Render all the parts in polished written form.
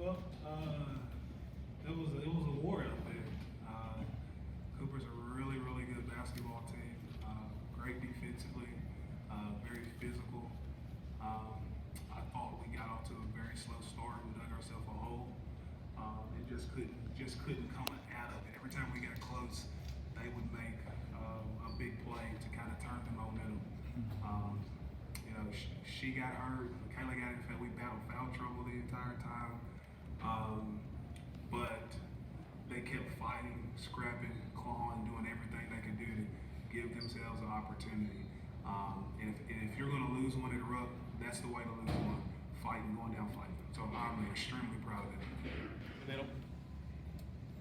Well, it was a war out there. Cooper's a really good basketball team. Great defensively, very physical. I thought we got off to a very slow start and dug ourselves a hole. It just couldn't come out of it. Every time we got close, they would make a big play to kind of turn the momentum. She got hurt. Kayla got in. We battled foul trouble the entire time. But they kept fighting, scrapping, clawing, doing everything they could do to give themselves an opportunity. And if you're going to lose one in a row, that's the way to lose one. Fighting, going down fighting. So I'm extremely proud of them.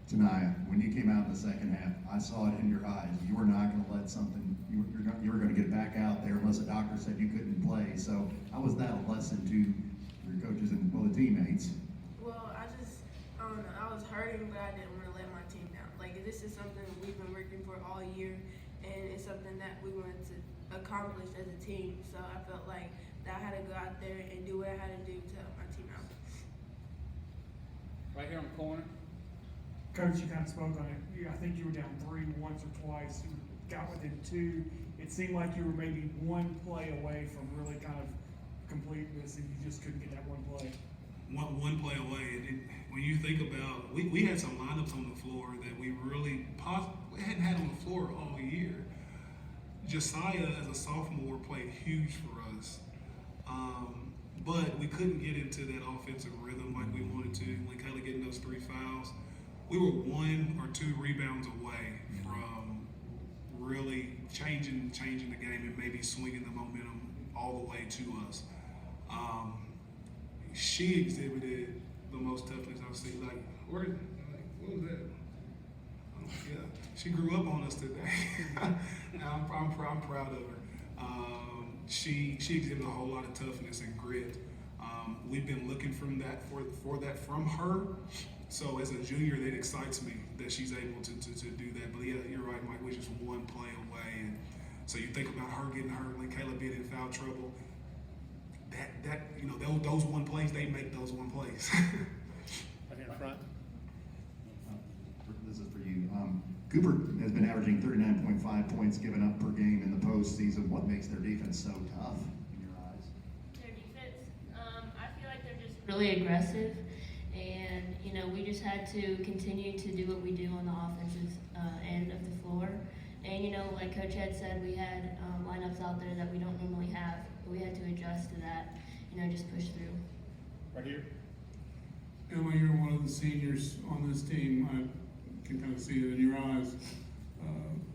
Tanaya, when you came out in the second half, I saw it in your eyes. You were not going to let something. You were going to get back out there unless a doctor said you couldn't play. So how was that a lesson to your coaches and the teammates? Well, I don't know. I was hurting, but I didn't want to let my team down. Like, this is something we've been working for all year, and it's something that we wanted to accomplish as a team. So I felt like that I had to go out there and do what I had to do to help my team out. Right here on the corner. Coach, you kind of spoke on it. I think you were down 3 once or twice. You got within 2. It seemed like you were maybe one play away from really kind of completing this, and you just couldn't get that one play. One play away. When you think about, we had some lineups on the floor that we really hadn't had on the floor all year. Josiah, as a sophomore, played huge for us. But we couldn't get into that offensive rhythm like we wanted to. When Kayla getting those 3 fouls, we were 1 or 2 rebounds away from really changing the game and maybe swinging the momentum all the way to us. She exhibited the most toughness I've seen. What was that? Yeah, she grew up on us today. I'm proud of her. She exhibited a whole lot of toughness and grit. We've been looking for that from her. So as a junior, that excites me that she's able to do that. But yeah, you're right, Mike. We're just one play away, and so you think about her getting hurt, like Kayla being in foul trouble. Those one plays, they make those one plays. Right here in front. This is for you. Cooper has been averaging 39.5 points given up per game in the postseason. What makes their defense so tough in your eyes? Their defense, I feel like they're just really aggressive, and we just had to continue to do what we do on the offensive end of the floor. And like Coach had said, we had lineups out there that we don't normally have, but we had to adjust to that. Just push through. Right here. Emma, you're one of the seniors on this team. I can kind of see it in your eyes.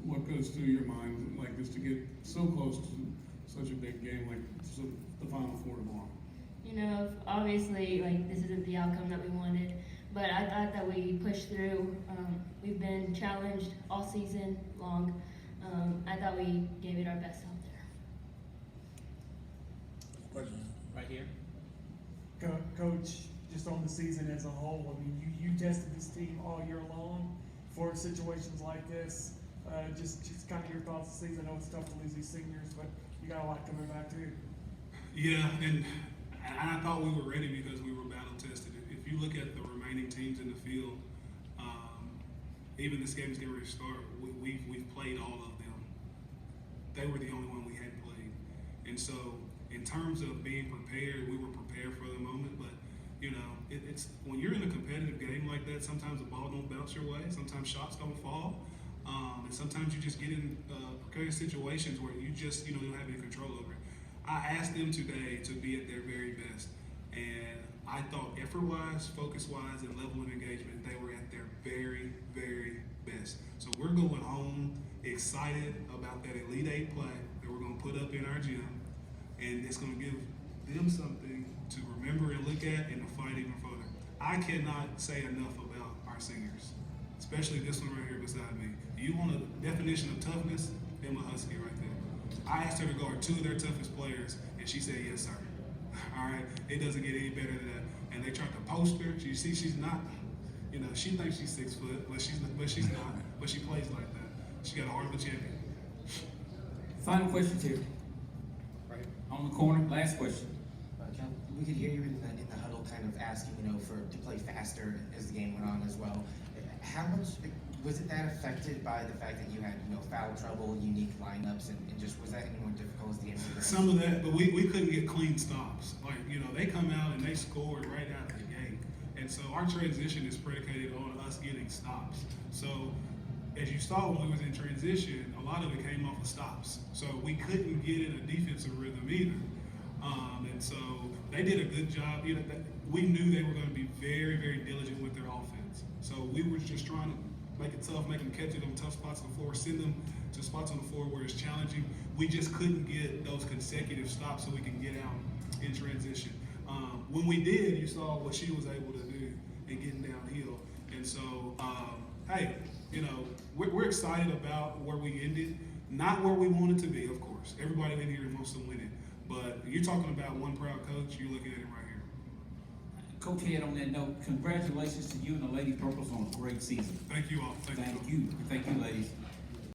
What goes through your mind, like just to get so close to such a big game, like the Final Four tomorrow? Obviously, this isn't the outcome that we wanted, but I thought that we pushed through. We've been challenged all season long. I thought we gave it our best out there. Questions? Right here. Coach, just on the season as a whole, I mean, you tested this team all year long for situations like this. Just kind of your thoughts this season. I know it's tough to lose these seniors, but you got a lot coming back too. Yeah, and I thought we were ready because we were battle tested. If you look at the remaining teams in the field, even this game's getting ready to start, we've played all of them. They were the only one we hadn't played. And so in terms of being prepared, we were prepared for the moment, but it's when you're in a competitive game like that, sometimes the ball don't bounce your way, sometimes shots don't fall, and sometimes you just get in precarious situations where you just don't have any control over it. I asked them today to be at their very best, and I thought effort-wise, focus-wise, and level of engagement, they were at their very, very best. So we're going home excited about that Elite 8 play that we're going to put up in our gym, and it's going to give them something to remember and look at and to fight even further. I cannot say enough about our seniors, especially this one right here beside me. You want a definition of toughness? Emma Husky right there. I asked her to guard 2 of their toughest players, and she said, yes, sir. All right, it doesn't get any better than that. And they tried to post her. You see, she's not, she thinks she's 6 foot, but she's not. But she plays like that. She got a heart of a champion. Final questions here. Right on the corner. Last question. Cal, we could hear you in the huddle kind kind of asking, to play faster as the game went on as well. How much was it that affected by the fact that you had, foul trouble, unique lineups, and just was that any more difficult as the game progressed? Some of that, but we couldn't get clean stops. Like, they come out and they scored right out of the gate. And so our transition is predicated on us getting stops. So as you saw when we was in transition, a lot of it came off of stops. So we couldn't get in a defensive rhythm either. And so they did a good job. We knew they were going to be very, very diligent with their offense. So we were just trying to make it tough, make them catch it on tough spots on the floor, send them to spots on the floor where it's challenging. We just couldn't get those consecutive stops so we can get out in transition. When we did, you saw what she was able to do in getting downhill. And so, hey, we're excited about where we ended. Not where we wanted to be, of course. Everybody in here wants to win it. But you're talking about one proud coach, you're looking at him right here. Coach Head, on that note, congratulations to you and the Lady Purples on a great season. Thank you all. Thank you, ladies.